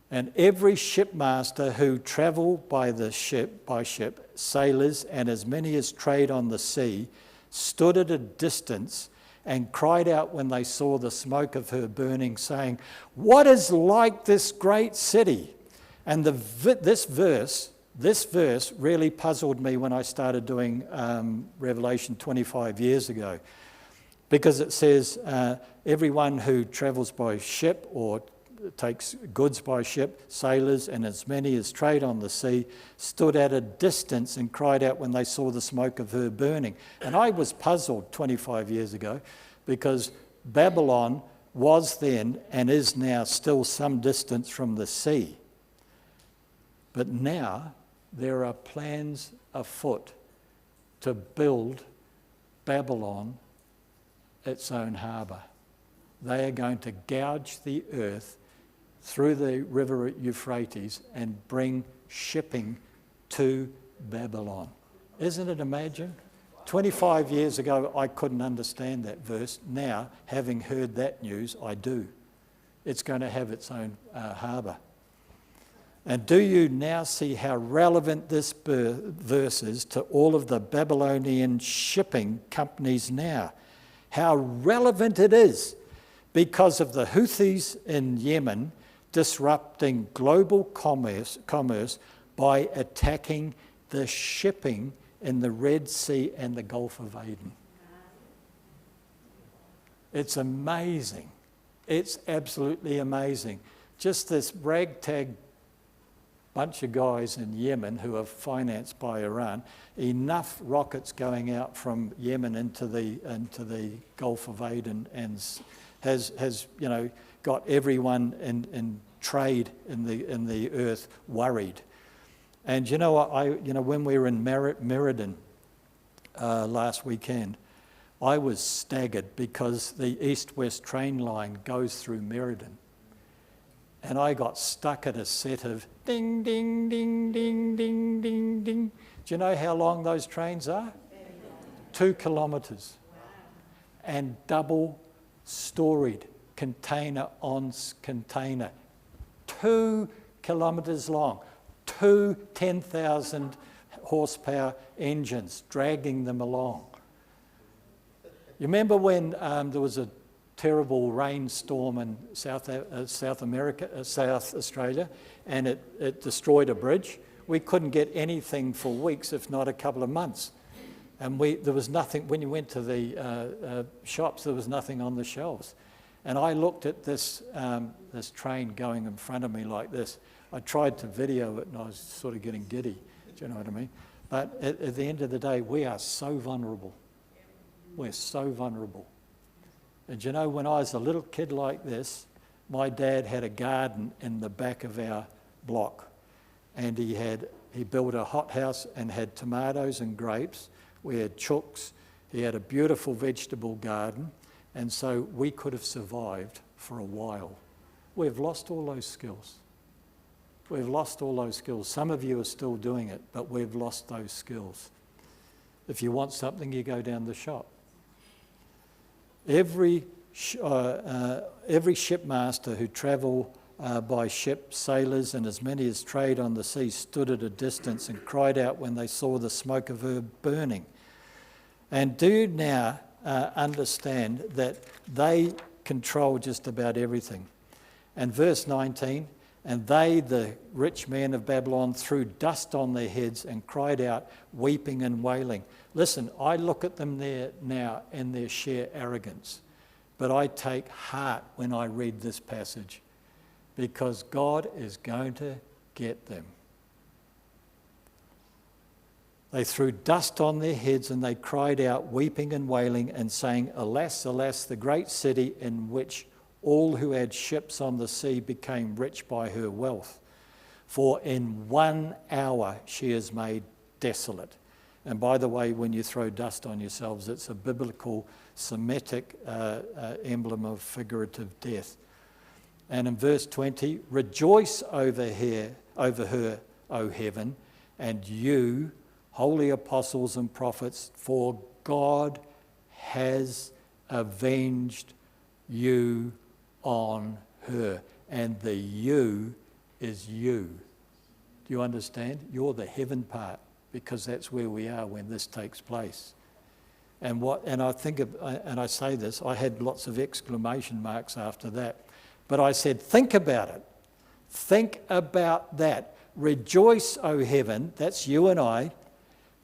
And every shipmaster who travelled by ship, sailors, and as many as trade on the sea, stood at a distance and cried out when they saw the smoke of her burning, saying, "What is like this great city?" And this verse really puzzled me when I started doing Revelation 25 years ago, because it says, everyone who travels by ship or takes goods by ship, sailors, and as many as trade on the sea, stood at a distance and cried out when they saw the smoke of her burning. And I was puzzled 25 years ago, because Babylon was then and is now still some distance from the sea. But now there are plans afoot to build Babylon its own harbour. They are going to gouge the earth through the river Euphrates and bring shipping to Babylon. Isn't it amazing? 25 years ago, I couldn't understand that verse. Now, having heard that news, I do. It's going to have its own harbour. And do you now see how relevant this verse is to all of the Babylonian shipping companies now? How relevant it is, because of the Houthis in Yemen disrupting global commerce by attacking the shipping in the Red Sea and the Gulf of Aden. It's amazing. It's absolutely amazing. Just this ragtag bunch of guys in Yemen who are financed by Iran, enough rockets going out from Yemen into the Gulf of Aden, and has got everyone in trade in the earth worried. And you know what? When we were in Meriden last weekend, I was staggered because the east-west train line goes through Meriden. And I got stuck at a set of ding, ding, ding, ding, ding, ding, ding. Do you know how long those trains are? 2 kilometres. And double-storied, container on container. 2 kilometres long. 2 10,000 horsepower engines dragging them along. You remember when there was a terrible rainstorm in South Australia, and it destroyed a bridge? We couldn't get anything for weeks, if not a couple of months. And there was nothing, when you went to the shops, there was nothing on the shelves. And I looked at this train going in front of me like this. I tried to video it and I was sort of getting giddy, do you know what I mean? But at the end of the day, we are so vulnerable. We're so vulnerable. And you know, when I was a little kid like this, my dad had a garden in the back of our block. And he built a hothouse and had tomatoes and grapes. We had chooks. He had a beautiful vegetable garden. And so we could have survived for a while. We've lost all those skills. We've lost all those skills. Some of you are still doing it, but we've lost those skills. If you want something, you go down the shop. Every shipmaster who travelled by ship, sailors and as many as trade on the sea stood at a distance and cried out when they saw the smoke of her burning. And do you now understand that they control just about everything? And verse 19, and they, the rich men of Babylon, threw dust on their heads and cried out, weeping and wailing. Listen, I look at them there now in their sheer arrogance, but I take heart when I read this passage because God is going to get them. They threw dust on their heads and they cried out, weeping and wailing and saying, alas, alas, the great city in which all who had ships on the sea became rich by her wealth. For in 1 hour she is made desolate. And by the way, when you throw dust on yourselves, it's a biblical Semitic emblem of figurative death. And in verse 20, rejoice over her, O heaven, and you, holy apostles and prophets, for God has avenged you on her. And the you is you. Do you understand? You're the heaven part, because that's where we are when this takes place. And I say this, I had lots of exclamation marks after that. But I said, think about it. Think about that. Rejoice, O heaven, that's you and I,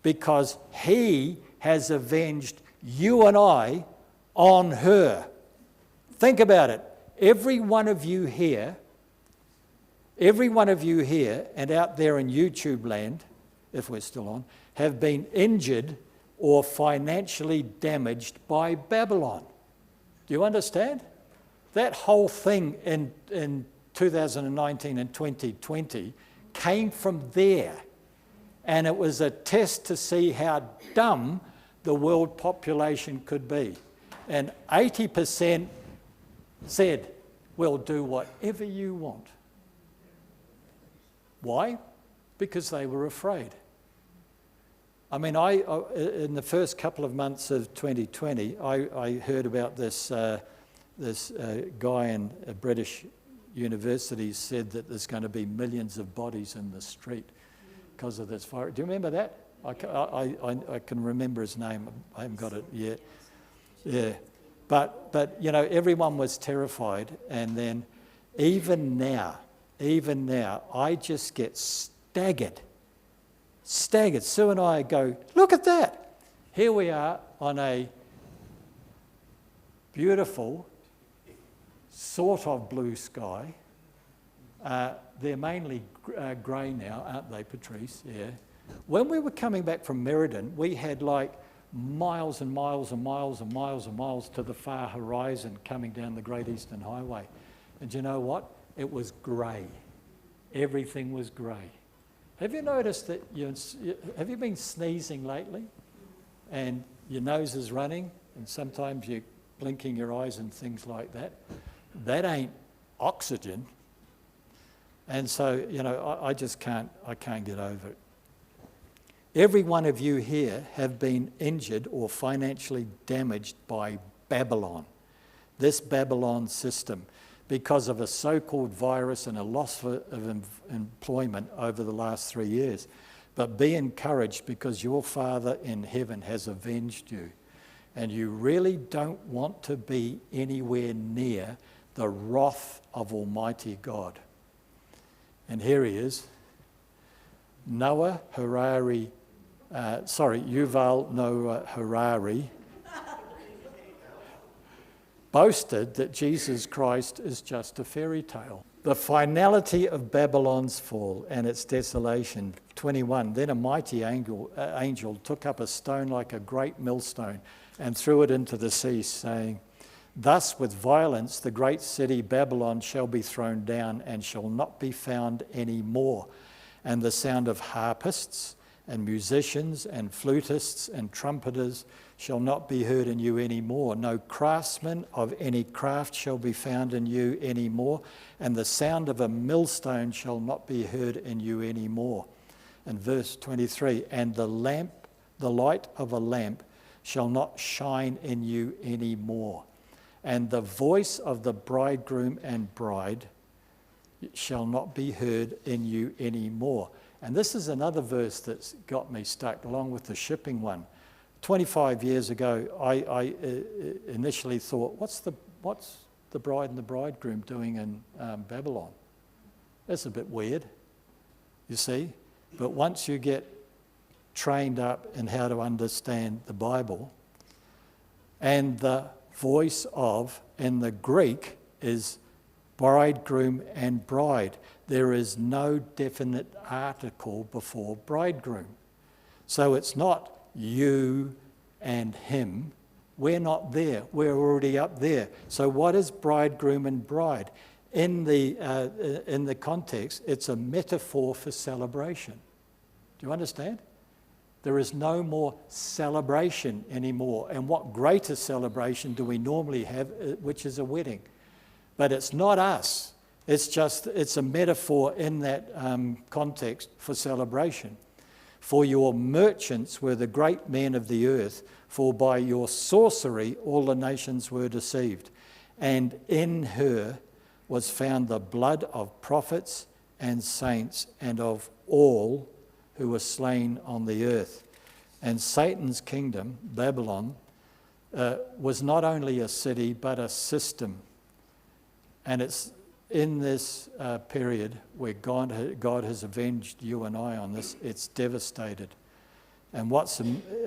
because he has avenged you and I on her. Think about it. Every one of you here and out there in YouTube land, if we're still on, have been injured or financially damaged by Babylon. Do you understand? That whole thing in 2019 and 2020 came from there. And it was a test to see how dumb the world population could be. And 80% said, we'll do whatever you want. Why? Because they were afraid. I mean, in the first couple of months of 2020, I heard about this guy in a British university said that there's going to be millions of bodies in the street because of this fire. Do you remember that? I can remember his name. I haven't got it yet. Yeah. But you know, everyone was terrified. And then even now, I just get staggered. Sue and I go, look at that. Here we are on a beautiful, sort of blue sky. They're mainly grey now, aren't they, Patrice? Yeah. When we were coming back from Meriden, we had like miles and miles and miles and miles and miles to the far horizon coming down the Great Eastern Highway. And you know what? It was grey. Everything was grey. Have you noticed that have you been sneezing lately and your nose is running and sometimes you're blinking your eyes and things like that? That ain't oxygen. And so, I just can't get over it. Every one of you here have been injured or financially damaged by Babylon, this Babylon system, because of a so-called virus and a loss of employment over the last 3 years. But be encouraged, because your Father in heaven has avenged you. And you really don't want to be anywhere near the wrath of Almighty God. And here he is. Yuval Noah Harari boasted that Jesus Christ is just a fairy tale. The finality of Babylon's fall and its desolation. 21, then a mighty angel took up a stone like a great millstone and threw it into the sea, saying, thus with violence the great city Babylon shall be thrown down and shall not be found any more. And the sound of harpists and musicians and flutists and trumpeters shall not be heard in you any more. No craftsman of any craft shall be found in you any more, and the sound of a millstone shall not be heard in you any more. And verse 23, and the light of a lamp shall not shine in you any more, and the voice of the bridegroom and bride shall not be heard in you any more. And this is another verse that's got me stuck, along with the shipping one. 25 years ago, I initially thought, what's the bride and the bridegroom doing in Babylon? That's a bit weird, you see. But once you get trained up in how to understand the Bible, and the voice of, in the Greek, is bridegroom and bride. There is no definite article before bridegroom. So it's not you and him. We're not there. We're already up there. So what is bridegroom and bride? In the context, it's a metaphor for celebration. Do you understand? There is no more celebration anymore. And what greater celebration do we normally have, which is a wedding? But it's not us. It's a metaphor in that context for celebration. For your merchants were the great men of the earth, for by your sorcery all the nations were deceived. And in her was found the blood of prophets and saints and of all who were slain on the earth. And Satan's kingdom, Babylon, was not only a city but a system. And it's in this period where God has avenged you and I on this, it's devastated. And what's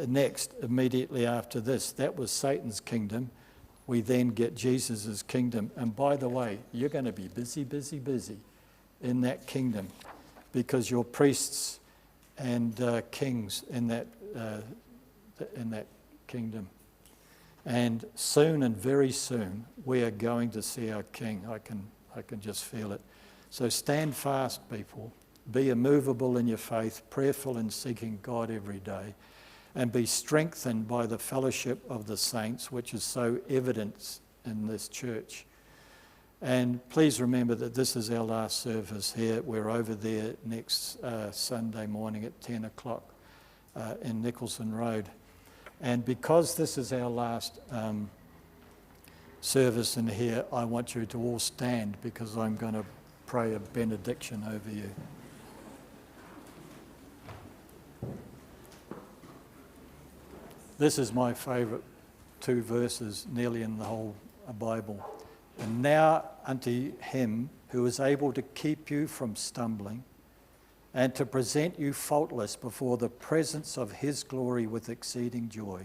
next immediately after this? That was Satan's kingdom. We then get Jesus' kingdom. And by the way, you're going to be busy, busy, busy in that kingdom, because you're priests and kings in that kingdom. And soon and very soon, we are going to see our King. I can just feel it. So stand fast, people. Be immovable in your faith, prayerful in seeking God every day, and be strengthened by the fellowship of the saints, which is so evident in this church. And please remember that this is our last service here. We're over there next Sunday morning at 10 o'clock in Nicholson Road. And because this is our last service in here, I want you to all stand, because I'm going to pray a benediction over you. This is my favourite two verses nearly in the whole Bible. And now unto him who is able to keep you from stumbling and to present you faultless before the presence of his glory with exceeding joy,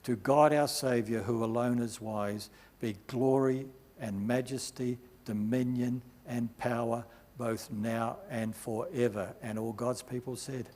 to God our Saviour, who alone is wise, be glory and majesty, dominion and power, both now and forever. And all God's people said,